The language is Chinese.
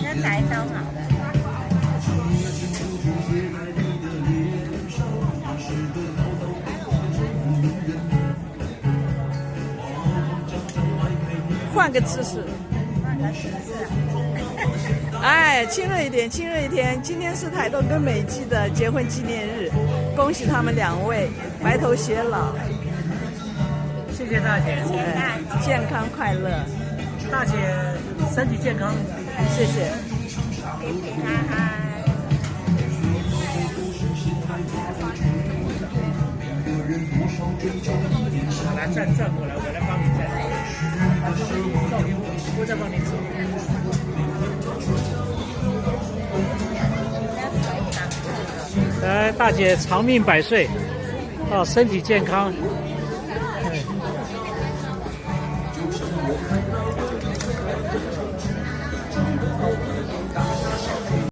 先来一刀好了。换个姿势，哎，亲热一点，亲热一点。今天是台东跟美姬的结婚纪念日，恭喜他们2位白头偕老。谢谢大姐，健康快乐。大姐身体健康，谢谢。平平安安。好，来转过来，我来帮你站。照给我再帮你走。来，大姐长命百岁，身体健康。